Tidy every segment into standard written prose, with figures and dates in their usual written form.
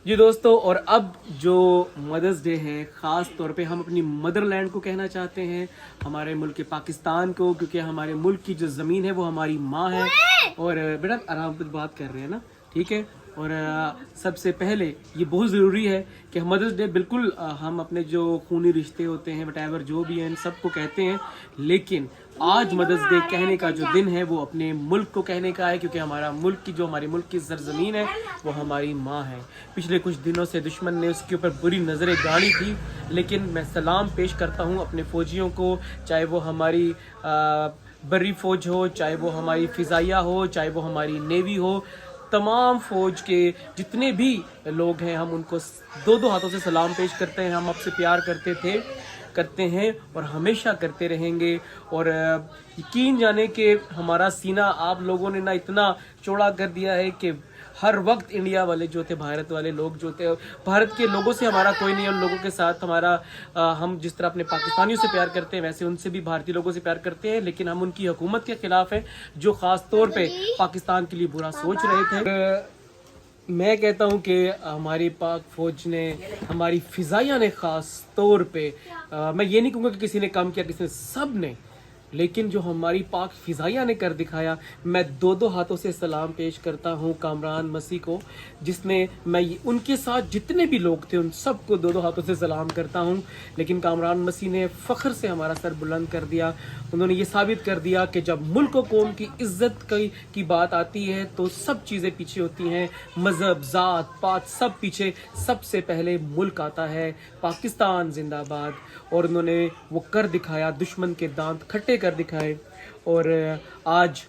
जी दोस्तों, और अब जो मदर्स डे है, ख़ास तौर पे हम अपनी मदरलैंड को कहना चाहते हैं, हमारे मुल्क पाकिस्तान को, क्योंकि हमारे मुल्क की जो ज़मीन है वो हमारी माँ है। और बेटा आराम से बात कर रहे हैं ना, ठीक है। और सबसे पहले ये बहुत ज़रूरी है कि मदर्स डे बिल्कुल हम अपने जो खूनी रिश्ते होते हैं वटेवर जो भी हैं इन सबको कहते हैं, लेकिन आज मदर्स डे कहने का जो दिन है वो अपने मुल्क को कहने का है, क्योंकि हमारा मुल्क की जो हमारे मुल्क की सरजमीन है वो हमारी माँ है। पिछले कुछ दिनों से दुश्मन ने उसके ऊपर बुरी नज़रें गाड़ी थी, लेकिन मैं सलाम पेश करता हूँ अपने फ़ौजियों को, चाहे वो हमारी बर्री फ़ौज हो, चाहे वो हमारी फ़िज़ाइया हो, चाहे वो हमारी नेवी हो, तमाम फ़ौज के जितने भी लोग हैं हम उनको दो हाथों से सलाम पेश करते हैं। हम आपसे प्यार करते हैं और हमेशा करते रहेंगे। और यकीन जाने कि हमारा सीना आप लोगों ने ना इतना चौड़ा कर दिया है कि हर वक्त इंडिया वाले जो थे, भारत वाले लोग जो थे, भारत के लोगों से हमारा कोई नहीं है, उन लोगों के साथ हमारा हम जिस तरह अपने पाकिस्तानियों से प्यार करते हैं वैसे उनसे भी भारतीय लोगों से प्यार करते हैं, लेकिन हम उनकी हुकूमत के खिलाफ हैं जो ख़ास तौर पे पाकिस्तान के लिए बुरा सोच रहे थे। मैं कहता हूं कि हमारी पाक फौज ने, हमारी फ़िज़ाइया ने ख़ास तौर पे, मैं ये नहीं कहूँगा कि किसी ने कम किया, किसी ने, सब ने, लेकिन जो हमारी पाक फ़िज़ाइया ने कर दिखाया, मैं दो हाथों से सलाम पेश करता हूँ कामरान मसीह को, जिसने मैं उनके साथ जितने भी लोग थे उन सबको दो हाथों से सलाम करता हूँ। लेकिन कामरान मसीह ने फ़ख्र से हमारा सर बुलंद कर दिया। उन्होंने ये साबित कर दिया कि जब मुल्क व कौम की इज़्ज़त की बात आती है तो सब चीज़ें पीछे होती हैं, मज़हब, ज़ात पात सब पीछे, सबसे पहले मुल्क आता है। पाकिस्तान जिंदाबाद। और उन्होंने वो कर दिखाया, दुश्मन के दांत खट्टे कर दिखाए। और आज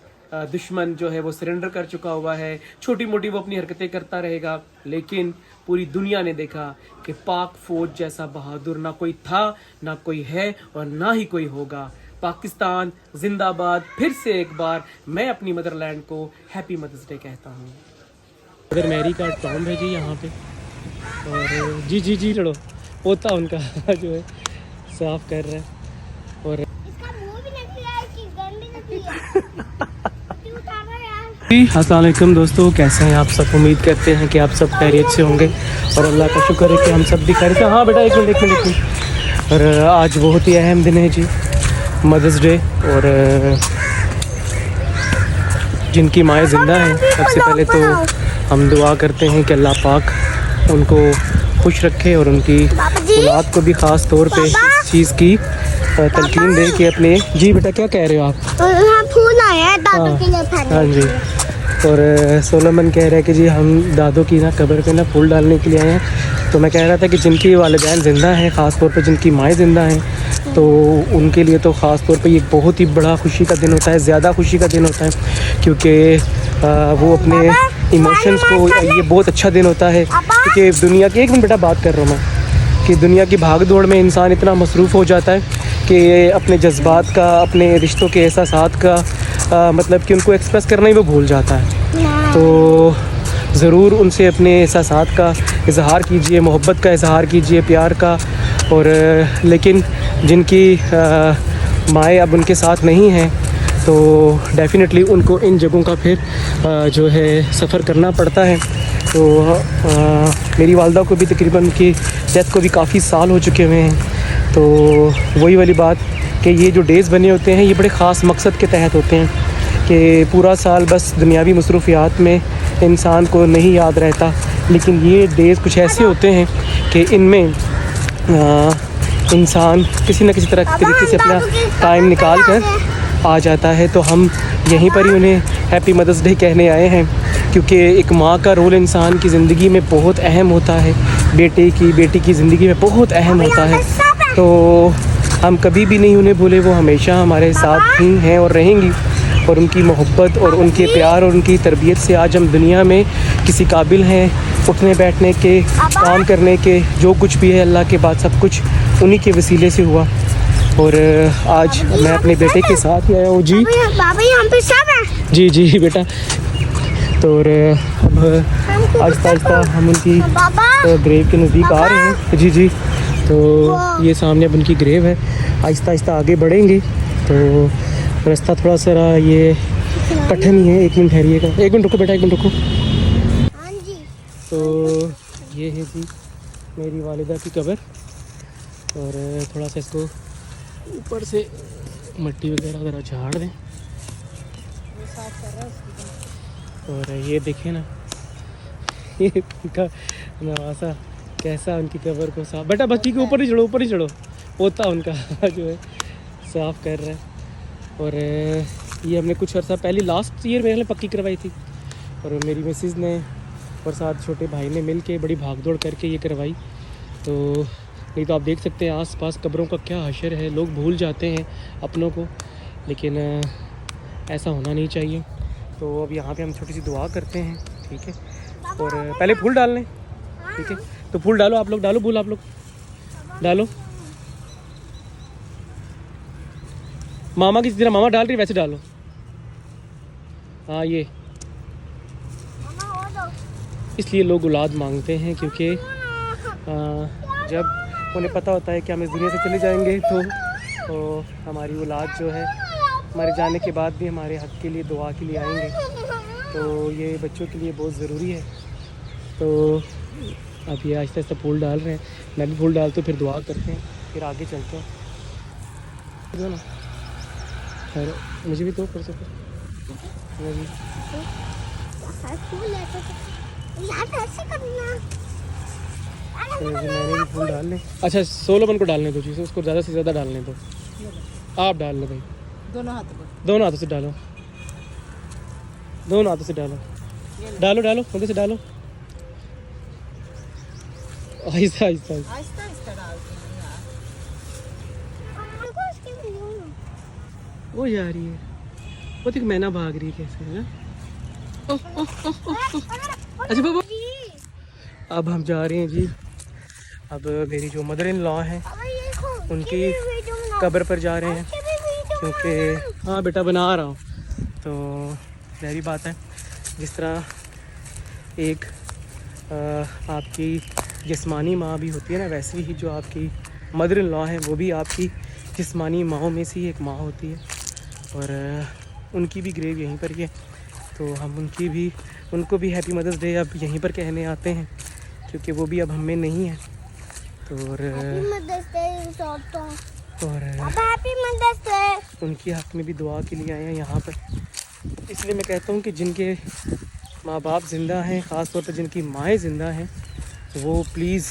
दुश्मन जो है वो सरेंडर कर चुका हुआ है। छोटी मोटी वो अपनी हरकतें करता रहेगा, लेकिन पूरी दुनिया ने देखा कि पाक फौज जैसा बहादुर ना कोई था, ना कोई है और ना ही कोई होगा। पाकिस्तान जिंदाबाद। फिर से एक बार मैं अपनी मदरलैंड को हैप्पी मदर्स डे कहता हूँ। मदर मैरी का टॉम है जी यहाँ पे, और जी लड़ो पोता उनका जो है साफ कर रहा है। और इसका मुंह भी निकला है कि गंदी निकली है। क्यों उतारा यार? अस्सलाम वालेकुम दोस्तों, कैसे हैं आप सब? उम्मीद करते हैं कि आप सब खैरियत से होंगे और अल्लाह का शुक्र है कि हम सब भी खैरियत से। हाँ बेटा एक मिनट। और आज बहुत ही अहम दिन है जी, मदर्स डे। और जिनकी माएँ ज़िंदा हैं, सबसे पहले तो हम दुआ करते हैं कि अल्लाह पाक उनको खुश रखे और उनकी औलाद को भी ख़ास तौर पे इस चीज़ की तलकीन दे कि अपने। जी बेटा क्या कह रहे हो आप? फूल आया है दादू के लिए फैन। हाँ जी। और सोलोमन कह रहा है कि जी हम दादू की ना कब्र पे ना फूल डालने के लिए आए हैं। तो मैं कह रहा था कि जिनकी वालिदैन ज़िंदा हैं, ख़ास तौर पे जिनकी माएँ ज़िंदा हैं, तो उनके लिए तो ख़ास तौर पे ये बहुत ही बड़ा खुशी का दिन होता है, ज़्यादा खुशी का दिन होता है, क्योंकि वो अपने इमोशंस को, ये बहुत अच्छा दिन होता है क्योंकि दुनिया की, एक मिनट बेटा बात कर रहा हूँ मैं, कि दुनिया की भाग दौड़ में इंसान इतना मसरूफ़ हो जाता है कि अपने जज्बात का, अपने रिश्तों के एहसासात का मतलब कि उनको एक्सप्रेस करना ही वो भूल जाता है। तो ज़रूर उनसे अपने एहसासात का इजहार कीजिए, मोहब्बत का इजहार कीजिए, प्यार का। और लेकिन जिनकी माएँ अब उनके साथ नहीं हैं तो डेफ़िनेटली उनको इन जगहों का फिर जो है सफ़र करना पड़ता है। तो मेरी वालदा को भी तकरीबन उनकी डेथ को भी काफ़ी साल हो चुके हुए हैं। तो वही वाली बात कि ये जो डेज़ बने होते हैं ये बड़े ख़ास मकसद के तहत होते हैं कि पूरा साल बस दुनियावी मसरूफ़ियात में इंसान को नहीं याद रहता, लेकिन ये डेज़ कुछ ऐसे होते हैं कि इनमें इंसान किसी न किसी तरीके से अपना टाइम निकाल कर आ जाता है। तो हम यहीं पर ही उन्हें हैप्पी मदर्स डे कहने आए हैं, क्योंकि एक माँ का रोल इंसान की ज़िंदगी में बहुत अहम होता है, बेटी की ज़िंदगी में बहुत अहम होता है। तो हम कभी भी नहीं उन्हें भूले, वो हमेशा हमारे साथ ही हैं और रहेंगी। और उनकी मोहब्बत और उनके प्यार और उनकी तरबियत से आज हम दुनिया में किसी काबिल हैं, उठने बैठने के, काम करने के, जो कुछ भी है अल्लाह के बाद सब कुछ उन्हीं के वसीले से हुआ। और आज मैं अपने बेटे के साथ ही आया हूँ जी। बाबा यहाँ पे सब है। जी बेटा। तो और अब आहिस्ता आहिस्ता हम उनकी ग्रेव के नज़दीक आ रहे हैं। जी। तो ये सामने अब उनकी ग्रेव है, आहिस्ता आहिस्ता आगे बढ़ेंगे। तो रास्ता थोड़ा सा ये कठिन ही है। एक मिनट ठहरिएगा, एक मिनट रुको बेटा, एक मिनट रुको। हाँ जी। तो ये है जी मेरी वालिदा की कब्र। और थोड़ा सा इसको ऊपर से मिट्टी वगैरह ज़रा झाड़ दें। और ये देखें ना, ये उनका नवासा कैसा उनकी कब्र को साफ, बेटा बच्ची के ऊपर ही चढ़ो, ऊपर ही चढ़ो, पोता उनका जो है साफ कर रहा है। और ये हमने कुछ अर्सा पहले लास्ट ईयर मेरे लिए पक्की करवाई थी, और मेरी मिसेज़ ने और साथ छोटे भाई ने मिल के बड़ी भागदौड़ करके ये करवाई। तो नहीं तो आप देख सकते हैं आस-पास कब्रों का क्या हशर है, लोग भूल जाते हैं अपनों को, लेकिन ऐसा होना नहीं चाहिए। तो अब यहाँ पे हम छोटी सी दुआ करते हैं, ठीक है। और पहले फूल डाल लें, ठीक है। तो फूल डालो, आप लोग डालो, फूल आप लोग डालो। मामा की तरह मामा डाल रही वैसे डालो। हाँ, ये इसलिए लोग औलाद मांगते हैं क्योंकि जब उन्हें पता होता है कि हम इस दुनिया से चले जाएंगे तो हमारी औलाद जो है हमारे जाने के बाद भी हमारे हक़ के लिए दुआ के लिए आएंगे। तो ये बच्चों के लिए बहुत ज़रूरी है। तो अब ये आहिस्ता आहिस्ता फूल डाल रहे हैं, मैं भी फूल डालते फिर दुआ करते हैं, फिर आगे चलते हैं। ना खैर मुझे भी तो कर सकते मैंने भी फूल डाल लें। अच्छा, सोलोमन को डालने दो जी, उसको ज़्यादा से ज़्यादा डालने दो। आप डाल लो भाई, दोनों हाथों से डालो, दोनों हाथों से डालो, डालो डालो उधर से डालो, आहिस्ता आहिस्ता वो जा रही है, वो देख मैना भाग रही है कैसे, है ना। अच्छा बाबा, अब हम जा रहे हैं जी। अब मेरी जो मदर इन लॉ हैं उनकी कब्र पर जा रहे हैं क्योंकि हाँ बेटा बना रहा हूँ। तो जाहिर बात है, जिस तरह एक आपकी जिस्मानी माँ भी होती है ना, वैसे ही जो आपकी मदर इन लॉ है वो भी आपकी जिस्मानी माँओं में से ही एक माँ होती है। और उनकी भी ग्रेव यहीं पर ही है, तो हम उनको भी हैप्पी मदर्स डे अब यहीं पर कहने आते हैं क्योंकि वो भी अब हमें नहीं है। तो और उनकी हक़ में भी दुआ के लिए आए हैं यहाँ पर। इसलिए मैं कहता हूँ कि जिनके माँ बाप ज़िंदा हैं, ख़ास तौर पर जिनकी माएँ ज़िंदा हैं, वो प्लीज़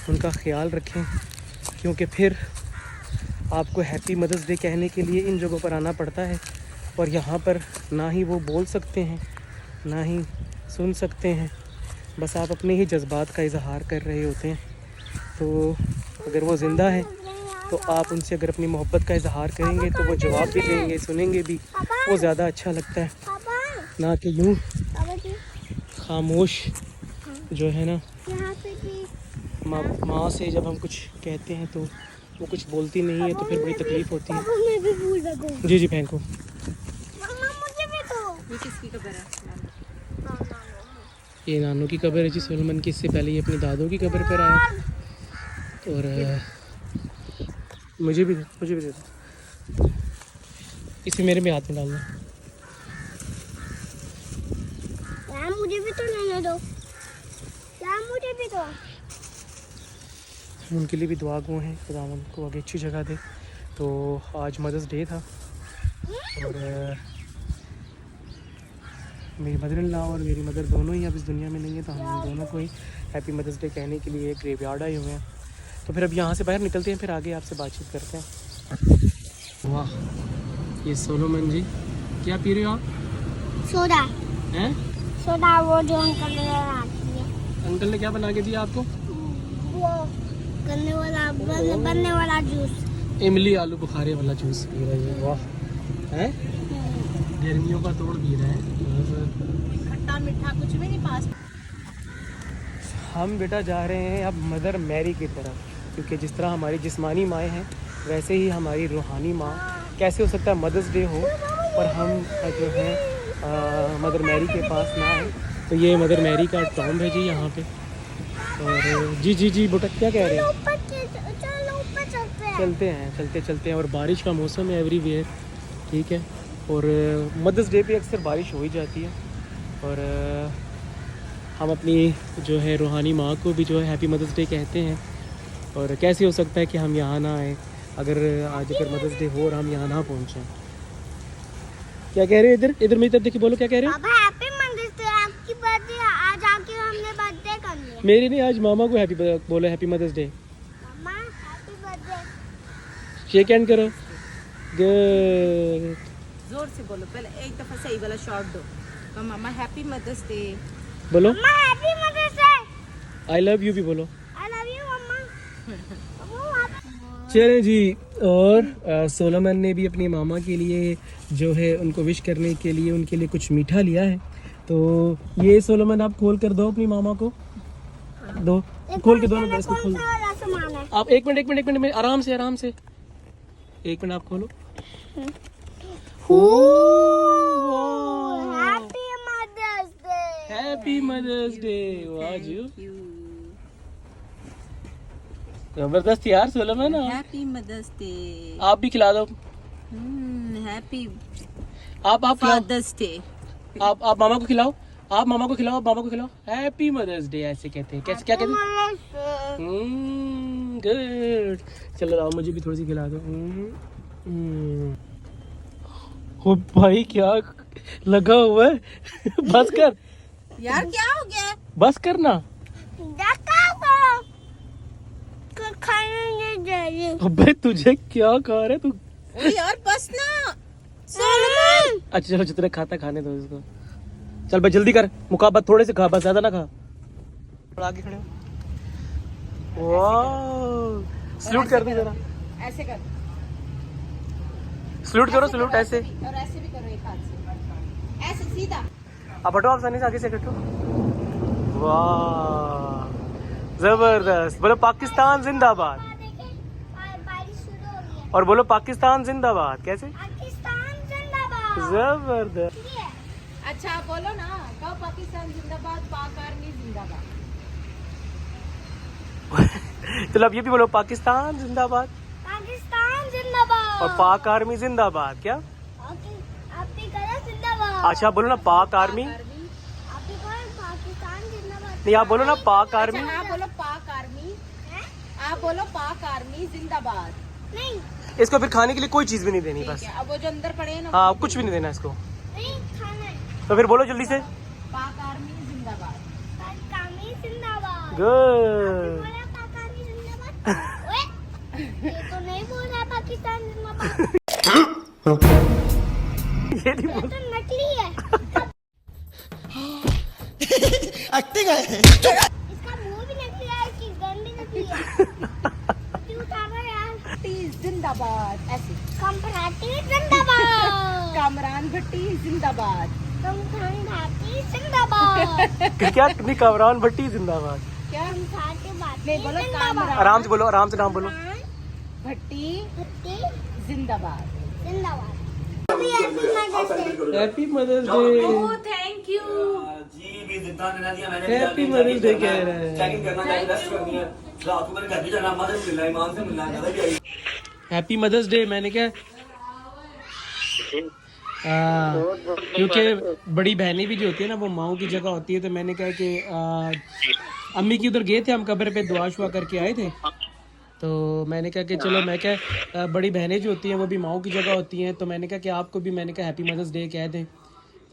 उनका ख्याल रखें, क्योंकि फिर आपको हैप्पी मदर्स डे कहने के लिए इन जगहों पर आना पड़ता है, और यहाँ पर ना ही वो बोल सकते हैं ना ही सुन सकते हैं, बस आप अपने ही जज्बात का इजहार कर रहे होते हैं। तो अगर वो ज़िंदा है तो आप उनसे अगर अपनी मोहब्बत का इजहार करेंगे तो वो जवाब भी देंगे, सुनेंगे भी, वो ज़्यादा अच्छा लगता है, ना कि यूँ खामोश जो है ना। माँ से जब हम कुछ कहते हैं तो वो कुछ बोलती नहीं है, तो फिर बड़ी तकलीफ़ होती है। जी जी फेंको। ये किसकी कब्र है? ये नानू की कब्र है जी सोलोमन की। इससे पहले ये अपनी दादों की कब्र पर आया। और मुझे भी दे दो, इसे मेरे में हाथ में डालना। मुझे भी तो लेने दो, मुझे भी दो। उनके लिए भी दुआ गो हैं, खुदा उनको आगे अच्छी जगह दे। तो आज मदर्स डे था, और मेरी मदर इन लॉ और मेरी मदर दोनों ही अब इस दुनिया में नहीं है, तो हम दोनों को ही हैप्पी मदर्स डे कहने के लिए ग्रेवयार्ड आए हुए हैं। तो फिर अब यहाँ से बाहर निकलते हैं, फिर आगे आपसे बातचीत करते हैं। वाह, ये सोलोमन जी क्या पी रहे हो आप? सोडा हैं? सोडा, वो जो अंकल ने आती है। अंकल ने क्या बना के दिया आपको? वो बनने वाला जूस, इमली आलू बुखारे वाला जूस पी रहे हैं। वाह, हैं? गर्मियों का तोड़ पी रहे हैं। खट्टा मीठा कुछ भी नहीं पास। हम बेटा जा रहे हैं अब मदर मैरी की तरफ, क्योंकि जिस तरह हमारी जिस्मानी माएँ हैं वैसे ही हमारी रूहानी माँ। कैसे हो सकता है मदर्स डे हो और हम जो है मदर मैरी के पास ना आए। तो ये मदर मैरी का टॉम्ब है जी यहाँ पे। और जी जी जी बेटा क्या कह रहे हैं? चलते हैं। और बारिश का मौसम है एवरीवेयर, ठीक है। और मदर्स डे पे अक्सर बारिश हो ही जाती है। और हम अपनी जो है रूहानी माँ को भी जो है हैप्पी मदर्स डे कहते हैं। और कैसे हो सकता है कि हम यहाँ ना आए, अगर मदर्स डे हो और हम यहाँ ना पहुँचें। क्या कह रहे हो? इधर इधर मेरी तरफ देखिए, बोलो क्या कह रहे हो? पापा हैप्पी मदर्स डे। आपकी बर्थडे आज आके हमने बर्थडे कर लिया। मेरी नहीं, आज मामा को बोलो हैप्पी मदर्स डे। मम्मा हैप्पी बर्थडे। शेक हैंड करो। गुड। जोर से बोलो, पहले एक दफा सही वाला शॉट दो। तो मामा हैप्पी मदर्स डे। बोलो मम्मा happy mother's Day. I love you भी बोलो। आई लव यू मम्मा। चले जी। और सोलोमन ने भी अपनी मामा के लिए जो है उनको विश करने के लिए उनके लिए कुछ मीठा लिया है। तो ये सोलोमन आप खोल कर दो अपनी मामा को, दो खोल के दो ना, इसको खोल। सामान है। आप एक मिनट में आराम से एक मिनट आप खोलो। Happy mother's day. Happy mother's day. वाह जी, जबरदस्त यार सोलोमन। Happy mother's day. आप भी खिला दो। हैप्पी आप खिलाओ। Father's day. आप मामा को खिलाओ। आप मामा को खिलाओ। हैप्पी मदर्स डे ऐसे कहते हैं। कैसे क्या कहते हैं? गुड। चलो लाओ, मुझे भी थोड़ी सी खिला दो। ओ भाई क्या लगा हुआ है। बस कर यार क्या हो गया? बस करना। खाने चाहिए। अबे तुझे क्या खा रहे तू? ओ यार बस ना सोलोमन। अच्छा चलो, जितने खाता खाने दो इसको। चल भाई जल्दी कर, मुकाबत थोड़े से खा, बस ज्यादा ना खा। थोड़ा आगे खड़े हो। वाह, सल्यूट कर दो जरा। ऐसे कर। सल्यूट करो, सल्यूट ऐसे। और ऐसे भी करो एक हाथ से, ऐसे सीधा। अब हटो, आप आगे से हटो। वाह जबरदस्त। बोलो पाकिस्तान जिंदाबाद। बारिश शुरू हो गई है। और बोलो पाकिस्तान जिंदाबाद। कैसे? पाकिस्तान जिंदाबाद। जबरदस्त। अच्छा आप बोलो ना, कहो पाकिस्तान जिंदाबाद, पाक आर्मी जिंदाबाद। चलो अब ये भी बोलो, पाकिस्तान जिंदाबाद पाकिस्तान जिंदाबाद। और पाक आर्मी जिंदाबाद। क्या? आपकी करो जिंदाबाद। अच्छा बोलो ना पाक आर्मी। आपकी करो पाकिस्तान जिंदाबाद। नहीं, आप बोलो ना पाक आर्मी। अच्छा, आप बोलो पाक आर्मी। आप बोलो पाक आर्मी जिंदाबाद। नहीं इसको फिर खाने के लिए कोई चीज भी नहीं देनी, ठीक बस। है, अब वो जो अंदर पड़े हैं ना, हाँ, कुछ भी नहीं देना इसको। नहीं खाना है। तो फिर बोलो जल्दी से। पाक आर्मी जिंदाबाद। पाक आर्मी जिंदाबाद। गुड। बोला पाक आर्मी जिंदाबाद। ओए, ये तो नहीं बोल रहा पाकिस्तान जिंदाबाद। ये नहीं ये बोल। तो नकली है। एक्टिंग है। इसका मुंह भी नकली है, इसकी गन भी नकली है। क्यों उतारा यार? जिंदाबाद। ऐसे कंपराटी जिंदाबाद। कामरान भट्टी जिंदाबाद। कंपराटी जिंदाबाद। क्या? नहीं, कामरान भट्टी जिंदाबाद। क्या? कंपराटी नहीं बोलो, जिंदाबाद। कामरान आराम से बोलो, आराम से नाम बोलो। भट्टी भट्टी जिंदाबाद। जिंदाबाद। अभी happy mother's Day. Oh thank you. जी भी जितना देना दिया मैंने। हैप्पी मदर्स डे कह रहा है। चेकिंग करना चाहिए, रेस्ट करनी है। रात को मैंने घर भी जाना, अम्मा से मिलना है, ईमान से मिलना है, दादा भी आई। Happy mother's day. मैंने क्या, क्योंकि बड़ी बहनें भी जो होती है ना, वो माओ की जगह होती है। तो मैंने कहा कि अम्मी की उधर गए थे हम, कब्र पे दुआ शुआ करके आए थे। तो मैंने कहा कि चलो, मैं क्या, बड़ी बहनें जो होती हैं वो भी माओ की जगह होती हैं। तो मैंने कहा कि आपको भी, मैंने कहा हैप्पी मदर्स डे कह दें।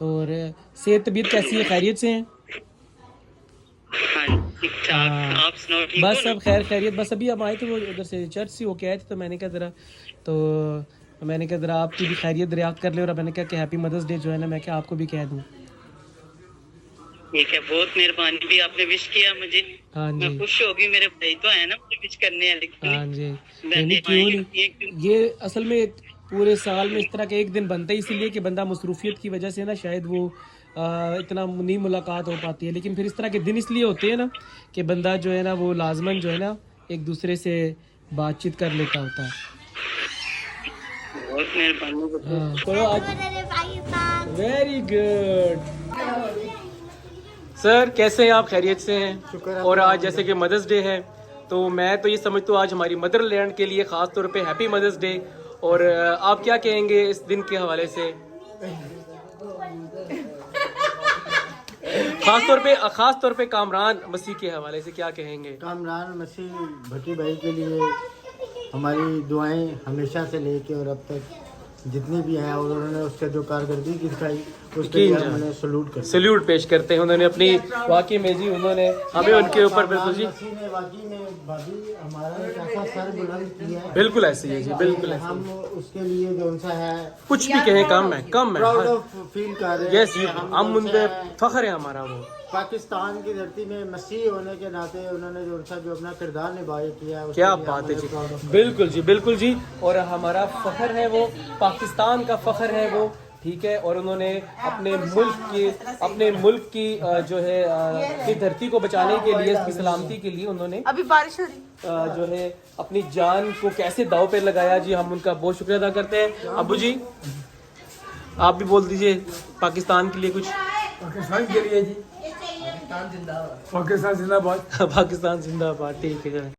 और सेहत तबीयत कैसी है? खैरियत से हैं? हाँ, बस सब खैर खैरियत। बस अभी हम आए थे, वो उधर से चर्च से होके आए थे। तो मैंने कहा ज़रा आपकी भी खैरियत दरियाफ्त कर ले। और मैंने कहा कि हैप्पी मदर्स डे जो है ना, मैं क्या आपको भी कह दूँ। ठीक है, बहुत मेहरबानी भी, आपने विश किया मुझे। हाँ जी, मैं खुश हो गई, मेरे भाई तो है ना मुझे विश करने हैं, लेकिन हाँ जी। मैं नहीं, क्यों नहीं। ये असल में पूरे साल में इस तरह का एक दिन बनता है, इसीलिए कि बंदा मसरूफियत की वजह से ना शायद वो इतना नहीं मुलाकात हो पाती है। लेकिन फिर इस तरह के दिन इसलिए होते हैं ना कि बंदा जो है ना, वो लाजमन जो है ना एक दूसरे से बातचीत कर लेता होता है। बहुत मेहरबानी। तो आज पाकिस्तान। Very good. सर कैसे हैं आप? खैरियत से हैं? और आज जैसे कि मदर्स डे है, तो मैं तो ये समझता हूँ आज हमारी मदरलैंड के लिए ख़ास तौर पे हैप्पी मदर्स डे। और आप क्या कहेंगे इस दिन के हवाले से? खास तौर पे कामरान मसीह के हवाले से क्या कहेंगे? कामरान मसीह भट्टी भाई के लिए हमारी दुआएं हमेशा से लेके और अब तक जितनी भी हैं, और उन्होंने उसका जो कारकर्दगी दिखाई उसके लिए हमने सलूट कर सल्यूट पेश करते हैं। उन्होंने अपनी वाकई में जी उन्होंने हमें उनके ऊपर बिल्कुल जी मसीह ने वाकई में भाभी हमारा एक ऐसा सर बुलंद किया है, बिल्कुल ऐसे ही है जी, बिल्कुल ऐसे हम उसके लिए जो सा है कुछ भी कहें कम है प्राउड ऑफ फील कर रहे हैं। यस हम उन पे फख्र है हमारा। वो पाकिस्तान की धरती में मसीह होने के नाते उन्होंने जो अपना किरदार निभाया किया है, उसके क्या लिए बात है हमें जी, proud of- बिल्कुल जी। और हमारा फख्र है वो, पाकिस्तान का फख्र है वो, ठीक है। और उन्होंने अपने मुल्क की जो है की धरती को बचाने के लिए, उसकी सलामती के लिए उन्होंने अभी बारिश हो रही। जो है अपनी जान को कैसे दाव पे लगाया जी। हम उनका बहुत शुक्रिया अदा करते हैं। अबू जी आप भी बोल दीजिए पाकिस्तान के लिए कुछ। पाकिस्तान के लिए जी, पाकिस्तान जिंदाबाद। पाकिस्तान जिंदाबाद, ठीक है।